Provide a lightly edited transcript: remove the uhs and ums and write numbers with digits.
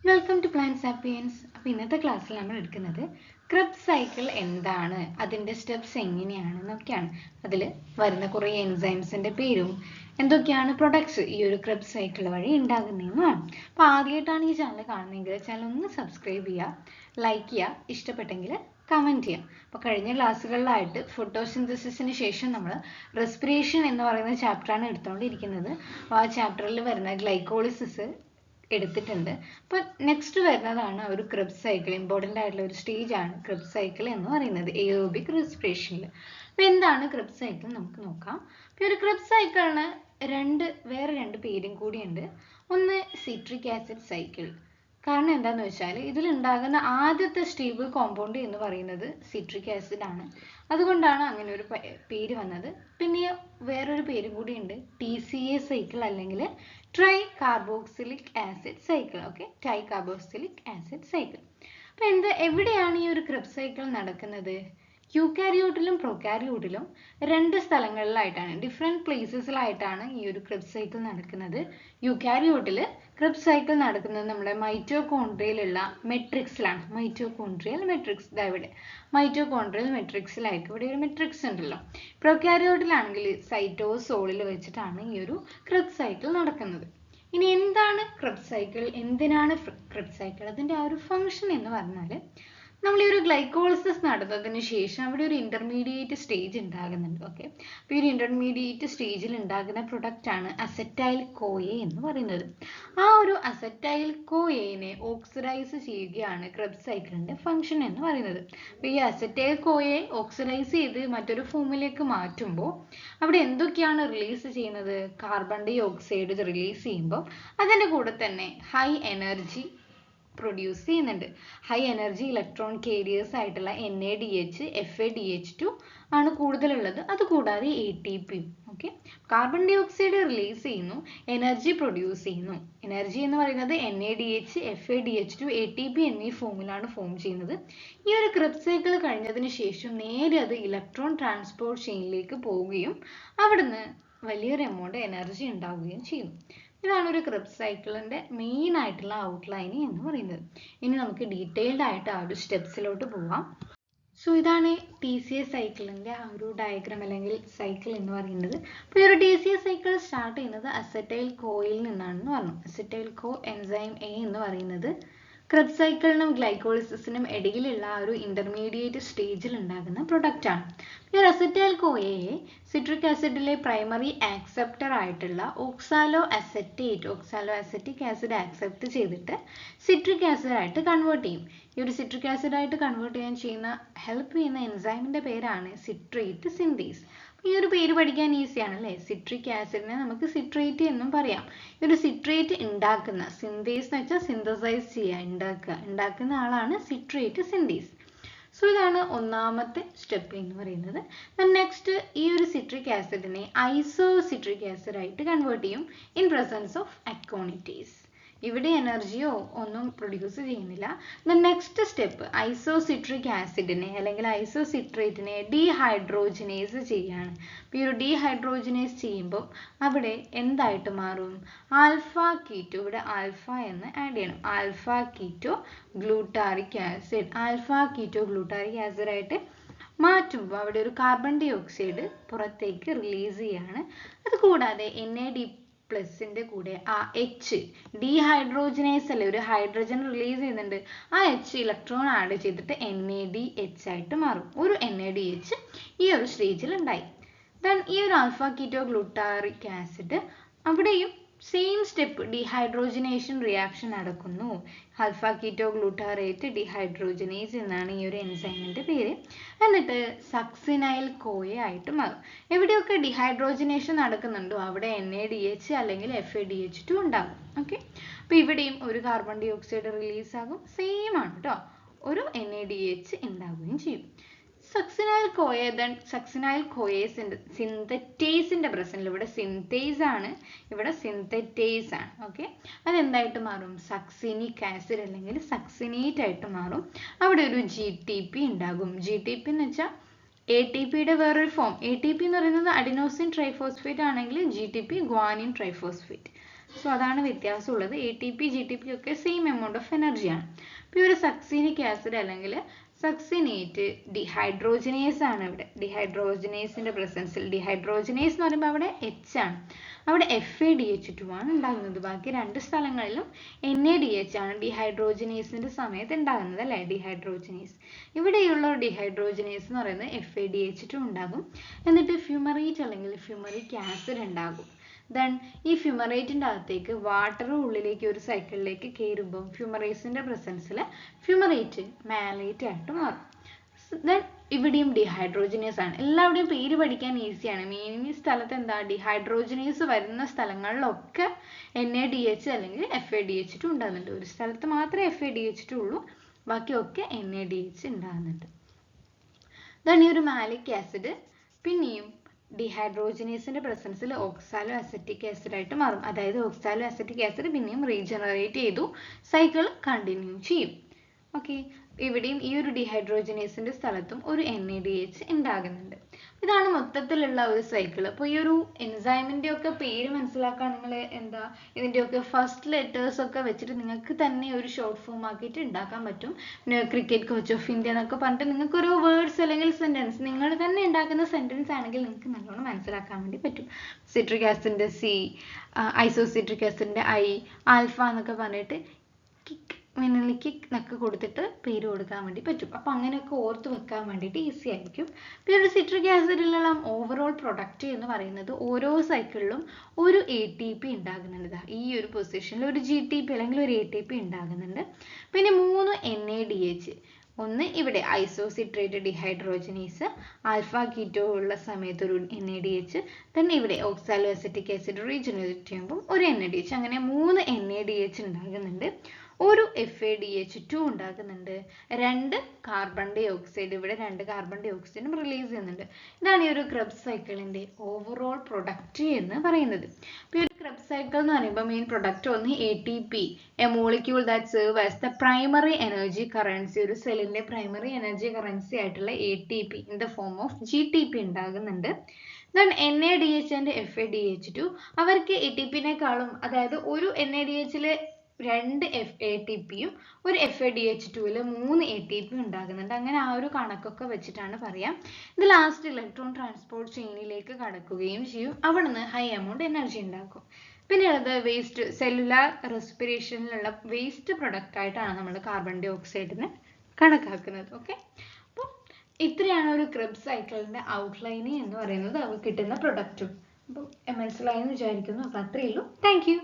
Welcome to plant sapiens. അപ്പോൾ ഇന്നത്തെ ക്ലാസ്സിൽ നമ്മൾ എടുക്കുന്നത് ക്രെബ്സ് സൈക്കിൾ എന്താണ്, അതിൻ്റെ സ്റ്റെപ്സ് എങ്ങനെയാണെന്നൊക്കെയാണ്. അതിൽ വരുന്ന കുറേ എൻസൈംസിൻ്റെ പേരും എന്തൊക്കെയാണ് പ്രൊഡക്ട്സ് ഈ ഒരു ക്രെബ്സ് സൈക്കിൾ വഴി ഉണ്ടാകുന്നതെന്നുമാണ്. അപ്പോൾ ആദ്യമായിട്ടാണ് ഈ ചാനൽ കാണുന്നതെങ്കിൽ ചാനൽ ഒന്ന് സബ്സ്ക്രൈബ് ചെയ്യുക, ലൈക്ക് ചെയ്യുക, ഇഷ്ടപ്പെട്ടെങ്കിൽ കമൻറ്റ് ചെയ്യാം. അപ്പോൾ കഴിഞ്ഞ ക്ലാസ്സുകളിലായിട്ട് ഫോട്ടോസിന്തസിസിന് ശേഷം നമ്മൾ റെസ്പിറേഷൻ എന്ന് പറയുന്ന ചാപ്റ്ററാണ് എടുത്തുകൊണ്ടിരിക്കുന്നത്. അപ്പോൾ ആ ചാപ്റ്ററിൽ വരുന്ന ഗ്ലൈക്കോളിസിസ് എടുത്തിട്ടുണ്ട്. അപ്പോൾ നെക്സ്റ്റ് വരുന്നതാണ് ഒരു ക്രെബ്സ് സൈക്കിൾ. ഇമ്പോർട്ടൻ്റ് ആയിട്ടുള്ള ഒരു സ്റ്റേജ് ആണ് ക്രെബ്സ് സൈക്കിൾ എന്ന് പറയുന്നത് എയറോബിക് റെസ്പിറേഷനിൽ. അപ്പോൾ എന്താണ് ക്രെബ്സ് സൈക്കിൾ നമുക്ക് നോക്കാം. അപ്പോൾ ഒരു ക്രെബ്സ് സൈക്കിളിന് വേറെ രണ്ട് പേരും കൂടിയുണ്ട്. ഒന്ന് സിട്രിക് ആസിഡ് സൈക്കിൾ. കാരണം എന്താണെന്ന് വെച്ചാൽ ഇതിലുണ്ടാകുന്ന ആദ്യത്തെ സ്റ്റേബിൾ കോമ്പൗണ്ട് എന്ന് പറയുന്നത് സിട്രിക് ആസിഡ് ആണ്. അതുകൊണ്ടാണ് അങ്ങനെ ഒരു പേര് വന്നത്. പിന്നെ വേറൊരു പേരും കൂടിയുണ്ട്, TCA സൈക്കിൾ അല്ലെങ്കിൽ try carboxylic acid cycle. Okay, try carboxylic acid cycle. അപ്പോൾ എവിടെയാണ് ഈ ഒരു ക്രെബ്സ് സൈക്കിൾ നടക്കുന്നത്? യൂക്കാരിയോട്ടിലും പ്രൊക്കാരിയോട്ടിലും രണ്ട് സ്ഥലങ്ങളിലായിട്ടാണ്, ഡിഫറെൻറ്റ് പ്ലേസസിലായിട്ടാണ് ഈ ഒരു ക്രെബ്സ് സൈക്കിൾ നടക്കുന്നത്. യൂക്കാരിയോട്ടിൽ ക്രെബ്സ് സൈക്കിൾ നടക്കുന്നത് നമ്മുടെ മൈറ്റോകോൺഡ്രിയയിലുള്ള മെട്രിക്സിലാണ്. മൈറ്റോകോൺഡ്രിയൽ മെട്രിക്സ് ഇവിടെ മൈറ്റോകോൺഡ്രിയൽ മെട്രിക്സിലായിട്ട് ഇവിടെ ഒരു മെട്രിക്സ് ഉണ്ടല്ലോ. പ്രൊക്കാരിയോട്ടിലാണെങ്കിൽ സൈറ്റോസോളിൽ വെച്ചിട്ടാണ് ഈ ഒരു ക്രെബ്സ് സൈക്കിൾ നടക്കുന്നത്. ഇനി എന്താണ് ക്രെബ്സ് സൈക്കിൾ, എന്തിനാണ് ക്രെബ്സ് സൈക്കിൾ, അതിൻ്റെ ആ ഒരു ഫംഗ്ഷൻ എന്ന് പറഞ്ഞാൽ, നമ്മൾ ഈ ഒരു ഗ്ലൈക്കോളിസിസ് നടന്നതിന് ശേഷം അവിടെ ഒരു ഇന്റർമീഡിയറ്റ് സ്റ്റേജ് ഉണ്ടാകുന്നുണ്ട്. ഓക്കെ, അപ്പോൾ ഈ ഒരു ഇന്റർമീഡിയറ്റ് സ്റ്റേജിൽ ഉണ്ടാകുന്ന പ്രൊഡക്റ്റ് ആണ് അസറ്റൈൽ കോയെ എന്ന് പറയുന്നത്. ആ ഒരു അസറ്റൈൽ കോയനെ ഓക്സിഡൈസ് ചെയ്യുകയാണ് ക്രെബ്സ് സൈക്കിളിന്റെ ഫംഗ്ഷൻ എന്ന് പറയുന്നത്. അപ്പോൾ ഈ അസറ്റൈൽ കോയെ ഓക്സിഡൈസ് ചെയ്ത് മറ്റൊരു ഫോമിലേക്ക് മാറ്റുമ്പോൾ അവിടെ എന്തൊക്കെയാണ് റിലീസ് ചെയ്യുന്നത്? കാർബൺ ഡൈ ഓക്സൈഡ് റിലീസ് ചെയ്യുമ്പോൾ അതിൻ്റെ കൂടെ തന്നെ ഹൈ എനർജി പ്രൊഡ്യൂസ് ചെയ്യുന്നുണ്ട്. ഹൈ എനർജി ഇലക്ട്രോൺ കാരിയേഴ്സ് ആയിട്ടുള്ള NADH, FADH2 ആണ് കൂടുതലുള്ളത്. അതുകൂടാതെ ATP. Okay, carbon dioxide release ചെയ്യുന്നു, എനർജി പ്രൊഡ്യൂസ് ചെയ്യുന്നു. എനർജി എന്ന് പറയുന്നത് NADH, FADH2, ATP എന്നീ ഫോമിലാണ് ഫോം ചെയ്യുന്നത്. ഈ ഒരു ക്രെബ്സ് സൈക്കിൾ കഴിഞ്ഞതിന് ശേഷം നേരെ അത് ഇലക്ട്രോൺ ട്രാൻസ്പോർട്ട് ചെയിനിലേക്ക് പോവുകയും അവിടുന്ന് വലിയൊരു എമൗണ്ട് എനർജി ഉണ്ടാവുകയും ചെയ്യുന്നു. ഇതാണ് ഒരു ക്രെബ്സ് സൈക്കിളിന്റെ മെയിൻ ആയിട്ടുള്ള ഔട്ട്ലൈൻ എന്ന് പറയുന്നത്. ഇനി നമുക്ക് ഡീറ്റെയിൽഡ് ആയിട്ട് ആ ഒരു സ്റ്റെപ്സിലോട്ട് പോവാം. സോ ഇതാണ് TCA സൈക്കിളിന്റെ ആ ഒരു ഡയഗ്രാം അല്ലെങ്കിൽ സൈക്കിൾ എന്ന് പറയുന്നത്. അപ്പോൾ ഈ ഒരു TCA സൈക്കിൾ സ്റ്റാർട്ട് ചെയ്യുന്നത് അസറ്റൈൽ കോയിൽ നിന്നാണെന്ന് പറഞ്ഞു. അസറ്റൈൽ കോ എൻസൈം A എന്ന് പറയുന്നത് ക്രെബ്സ് സൈക്കിളിനും ഗ്ലൈക്കോളിസിസിനും ഇടയിലുള്ള ആ ഒരു ഇന്റർമീഡിയറ്റ് സ്റ്റേജിൽ ഉണ്ടാകുന്ന പ്രൊഡക്റ്റ് ആണ്. ഈ ഒരു അസറ്റൈൽ കോയയെ സിട്രിക് ആസിഡിലെ പ്രൈമറി ആക്സെപ്റ്റർ ആയിട്ടുള്ള ഓക്സാലോ അസറ്റിക് ആസിഡ് ആക്സെപ്റ്റ് ചെയ്തിട്ട് സിട്രിക് ആസിഡ് ആയിട്ട് കൺവേർട്ട് ചെയ്യും. ഈ ഒരു സിട്രിക് ആസിഡ് ആയിട്ട് കൺവേർട്ട് ചെയ്യാൻ ഹെൽപ്പ് ചെയ്യുന്ന എൻസൈമിന്റെ പേരാണ് സിട്രേറ്റ് സിന്തേസ്. ഈ ഒരു പേര് പഠിക്കാൻ ഈസിയാണ് അല്ലേ? സിട്രിക് ആസിഡിനെ നമുക്ക് സിട്രേറ്റ് എന്നും പറയാം. ഈ ഒരു സിട്രേറ്റ് ഉണ്ടാക്കുന്ന, സിന്തേസ് എന്ന് വെച്ചാൽ സിന്തസൈസ് ചെയ്യുക, ഉണ്ടാക്കുന്ന ആളാണ് സിട്രേറ്റ് സിന്തേസ്. സോ ഇതാണ് ഒന്നാമത്തെ സ്റ്റെപ്പ് എന്ന് പറയുന്നത്. നെക്സ്റ്റ് ഈ ഒരു സിട്രിക് ആസിഡിനെ ഐസോസിട്രിക് ആസിഡ് ആയിട്ട് കൺവേർട്ട് ചെയ്യും ഇൻ പ്രസൻസ് ഓഫ് അക്കോണിറ്റേസ്. ഇവിടെ എനർജിയോ ഒന്നും പ്രൊഡ്യൂസ് ചെയ്യുന്നില്ല. നെക്സ്റ്റ് സ്റ്റെപ്പ് ഐസോസിട്രിക് ആസിഡിനെ അല്ലെങ്കിൽ ഐസോസിട്രേറ്റിനെ ഡീഹൈഡ്രോജനേസ് ചെയ്യാണ്. ഈ ഒരു ഡീഹൈഡ്രോജനേസ് ചെയ്യുമ്പോൾ അവിടെ എന്തായിട്ട് മാറും? ആൽഫ കീറ്റോ, ഇവിടെ ആൽഫ എന്ന് ആഡ് ചെയ്യണം. ആൽഫ കീറ്റോ ഗ്ലൂട്ടാറിക് ആസിഡ് ആയിട്ട് മാറ്റുമ്പോൾ അവിടെ ഒരു കാർബൺ ഡൈ ഓക്സൈഡ് പുറത്തേക്ക് റിലീസ് ചെയ്യാണ്. അതുകൂടാതെ NAD+ന്റെ കൂടെ ആ ഡീഹൈഡ്രോജനേസ് അല്ലേ, ഒരു ഹൈഡ്രജൻ റിലീസ് ചെയ്യുന്നുണ്ട്. ആ ഇലക്ട്രോൺ ആഡ് ചെയ്തിട്ട് NADH ആയിട്ട് മാറും. ഒരു NADH ഈ ഒരു സ്റ്റേജിൽ ഉണ്ടായി. ദെൻ ഈ ഒരു ആൽഫ കീറ്റോ ഗ്ലൂട്ടാറിക് ആസിഡ് അവിടെയും സെയിം സ്റ്റെപ്പ്, ഡീഹൈഡ്രോജനേഷൻ റിയാക്ഷൻ നടക്കുന്നു. ആൽഫ കീറ്റോ ഗ്ലൂട്ടാറേറ്റ് ഡീഹൈഡ്രോജനേസ് എന്നാണ് ഈ ഒരു എൻസൈമിന്റെ പേര്. എന്നിട്ട് സക്സിനൈൽ കോയ ആയിട്ട് മാറും. എവിടെയൊക്കെ ഡീഹൈഡ്രോജനേഷൻ നടക്കുന്നുണ്ടോ അവിടെ NADH അല്ലെങ്കിൽ FADH2 ഉണ്ടാകും. ഓക്കെ, അപ്പോൾ ഇവിടെയും ഒരു കാർബൺ ഡൈ ഓക്സൈഡ് റിലീസ് ആകും. സെയിം ആണ് കേട്ടോ, ഒരു NADH ഉണ്ടാവുകയും ചെയ്യും. സക്സിനൈൽ കോയെ സിന്തറ്റേസിന്റെ പ്രസന്റിൽ, ഇവിടെ സിന്തേസ് ആണ്, ഇവിടെ സിന്തറ്റേസ് ആണ്. ഓക്കെ, അതെന്തായിട്ട് മാറും? സക്സിനിക് ആസിഡ് അല്ലെങ്കിൽ സക്സിനേറ്റ് ആയിട്ട് മാറും. അവിടെ ഒരു GTP ഉണ്ടാകും. GTP എന്ന് വെച്ചാൽ ATPയുടെ വേറൊരു ഫോം. ATP എന്ന് പറയുന്നത് അഡിനോസിൻ ട്രൈഫോസ്ഫേറ്റ് ആണെങ്കിൽ GTP ഗ്വാനിൻ ട്രൈഫോസ്ഫേറ്റ്. സോ അതാണ് വ്യത്യാസമുള്ളത്. ATP GTP ഒക്കെ സെയിം എമൗണ്ട് ഓഫ് എനർജിയാണ്. അപ്പോൾ ഈ ഒരു സക്സീനിക് ആസിഡ് അല്ലെങ്കിൽ സക്സിനേറ്റ് ഡിഹൈഡ്രോജനേസ് ആണ് ഇവിടെ. ഡിഹൈഡ്രോജനേസിന്റെ പ്രസൻസിൽ, ഡിഹൈഡ്രോജനേസ് എന്ന് പറയുമ്പോൾ അവിടെ H ആണ്, അവിടെ FADH2 ആണ് ഉണ്ടാകുന്നത്. ബാക്കി രണ്ട് സ്ഥലങ്ങളിലും NADH ആണ് ഡിഹൈഡ്രോജനേസിന്റെ സമയത്ത് ഉണ്ടാകുന്നത് അല്ലേ, ഡിഹൈഡ്രോജനേസ്. ഇവിടെയുള്ള ഡിഹൈഡ്രോജനേസ് എന്ന് പറയുന്നത് FADH2 ഉണ്ടാകും. എന്നിട്ട് ഫ്യൂമറേറ്റ് അല്ലെങ്കിൽ ഫ്യൂമറിക് ആസിഡ് ഉണ്ടാകും. ദെൻ ഈ ഫ്യൂമറേറ്റിൻ്റെ അകത്തേക്ക് വാട്ടർ ഉള്ളിലേക്ക് ഒരു സൈക്കിളിലേക്ക് കയറുമ്പോൾ ഫ്യൂമറേസിൻ്റെ പ്രസൻസിൽ ഫ്യൂമറേറ്റ് മാലേറ്റ് ആയിട്ട് മാറും. ദെൻ ഇവിടെയും ഡിഹൈഡ്രോജനേസ് ആണ്. എല്ലാവരുടെയും പേര് പഠിക്കാൻ ഈസിയാണ്. മെയിൻ ഈ സ്ഥലത്ത് എന്താ, ഡിഹൈഡ്രോജനേസ് വരുന്ന സ്ഥലങ്ങളിലൊക്കെ NADH അല്ലെങ്കിൽ FADH2 ഉണ്ടാകുന്നുണ്ട്. ഒരു സ്ഥലത്ത് മാത്രമേ FADH2 ഉള്ളൂ, ബാക്കിയൊക്കെ NADH ഉണ്ടാകുന്നുണ്ട്. ദെൻ ഈ ഒരു മാലിക് ആസിഡ് പിന്നെയും ഡിഹൈഡ്രോജനേസിന്റെ പ്രസൻസിൽ ഓക്സാലോ അസറ്റിക് ആസിഡ് ആയിട്ട് മാറും. അതായത് ഓക്സാലോ അസറ്റിക് ആസിഡ് പിന്നെയും റീജനറേറ്റ് ചെയ്തു സൈക്കിൾ കണ്ടിന്യൂ ചെയ്യും. ഓക്കെ, ഇവിടെയും ഈ ഒരു ഡിഹൈഡ്രോജനേസിന്റെ സ്ഥലത്തും ഒരു NADH ഉണ്ടാകുന്നുണ്ട്. ഇതാണ് മൊത്തത്തിലുള്ള ഒരു സൈക്കിൾ. അപ്പോൾ ഈ ഒരു എൻസൈമിന്റെ ഒക്കെ പേര് മനസ്സിലാക്കാൻ നിങ്ങൾ എന്താ ഇതിന്റെയൊക്കെ ഫസ്റ്റ് ലെറ്റേഴ്സ് ഒക്കെ വെച്ചിട്ട് നിങ്ങൾക്ക് തന്നെ ഒരു ഷോർട്ട് ഫോം ആക്കിയിട്ട് ഉണ്ടാക്കാൻ പറ്റും. ക്രിക്കറ്റ് കോച്ച് ഓഫ് ഇന്ത്യ എന്നൊക്കെ പറഞ്ഞിട്ട് നിങ്ങൾക്ക് ഒരു വേർഡ്സ് അല്ലെങ്കിൽ സെന്റൻസ് നിങ്ങൾ തന്നെ ഉണ്ടാക്കുന്ന സെന്റൻസ് ആണെങ്കിൽ നിങ്ങൾക്ക് നല്ലോണം മനസ്സിലാക്കാൻ വേണ്ടി പറ്റും. സിട്രിക് ആസിഡിന്റെ C, ഐസോസിട്രിക് ആസിഡിന്റെ I, ആൽഫ എന്നൊക്കെ പറഞ്ഞിട്ട് കിക്ക് മിനലിക്ക് എന്നൊക്കെ കൊടുത്തിട്ട് പേര് കൊടുക്കാൻ വേണ്ടി പറ്റും. അപ്പം അങ്ങനെയൊക്കെ ഓർത്ത് വെക്കാൻ വേണ്ടിയിട്ട് ഈസി ആയിരിക്കും. പിന്നെ ഒരു സിട്രിക് ആസിഡിലുള്ള ഓവറോൾ പ്രൊഡക്റ്റ് എന്ന് പറയുന്നത് ഓരോ സൈക്കിളിലും ഒരു ATP ഉണ്ടാകുന്നുണ്ട്. ഈ ഒരു പൊസിഷനിൽ ഒരു GTP അല്ലെങ്കിൽ ഒരു ATP ഉണ്ടാകുന്നുണ്ട്. പിന്നെ 3 NADH, ഒന്ന് ഇവിടെ ഐസോസിട്രേറ്റ് ഡിഹൈഡ്രോജനേസ്, ആൽഫ കീറ്റോ ഉള്ള സമയത്ത് ഒരു NADH, തന്നെ ഇവിടെ ഓക്സാലോ അസറ്റിക് ആസിഡ് റീജനറേറ്റ് ചെയ്യുമ്പോൾ ഒരു NADH, അങ്ങനെ 3 NADH ഉണ്ടാകുന്നുണ്ട്. ഒരു FADH2 ഉണ്ടാകുന്നുണ്ട്. 2 കാർബൺ ഡൈ ഓക്സൈഡ്, ഇവിടെ 2 കാർബൺ ഡൈ ഓക്സൈഡും റിലീസ് ചെയ്യുന്നുണ്ട്. ഇതാണ് ഈ ഒരു ക്രെബ്സ് സൈക്കിളിന്റെ ഓവറോൾ പ്രൊഡക്റ്റ് എന്ന് പറയുന്നത്. അപ്പോൾ ഈ ഒരു ക്രെബ്സ് സൈക്കിൾ എന്ന് പറയുമ്പോൾ മെയിൻ പ്രൊഡക്റ്റ് ഒന്ന് ATP, A molecule that serve as the primary energy currency. ഒരു സെല്ലിന്റെ പ്രൈമറി എനർജി കറൻസി ആയിട്ടുള്ള ATP in the form of GTP ഉണ്ടാകുന്നുണ്ട്. ദെൻ NADH ആൻഡ് FADH2 അവർക്ക് ATP-നേക്കാളും, അതായത് ഒരു NADH-ൽ 2 ATP-യും ഒരു FADH2-ൽ 3 ATP ഉണ്ടാകുന്നുണ്ട്. അങ്ങനെ ആ ഒരു കണക്കൊക്കെ വെച്ചിട്ടാണ് പറയാം. ഇത് ലാസ്റ്റ് ഇലക്ട്രോൺ ട്രാൻസ്പോർട്ട് ചെയിനിലേക്ക് കടക്കുകയും ചെയ്യും. അവിടുന്ന് ഹൈ എമൗണ്ട് എനർജി ഉണ്ടാക്കും. പിന്നെയുള്ളത് വേസ്റ്റ്, സെല്ലുലാർ റെസ്പിറേഷനിലുള്ള വേസ്റ്റ് പ്രൊഡക്റ്റ് ആയിട്ടാണ് നമ്മൾ കാർബൺ ഡൈ ഓക്സൈഡിനെ കണക്കാക്കുന്നത്. ഓക്കെ, അപ്പോൾ ഇത്രയാണ് ഒരു ക്രെബ്സ് സൈക്കിളിന്റെ ഔട്ട്ലൈൻ എന്ന് പറയുന്നത്, അവ കിട്ടുന്ന പ്രൊഡക്റ്റും. അപ്പം മനസ്സിലായെന്ന് വിചാരിക്കുന്നു. അപ്പം അത്രയേ ഉള്ളൂ. Thank you.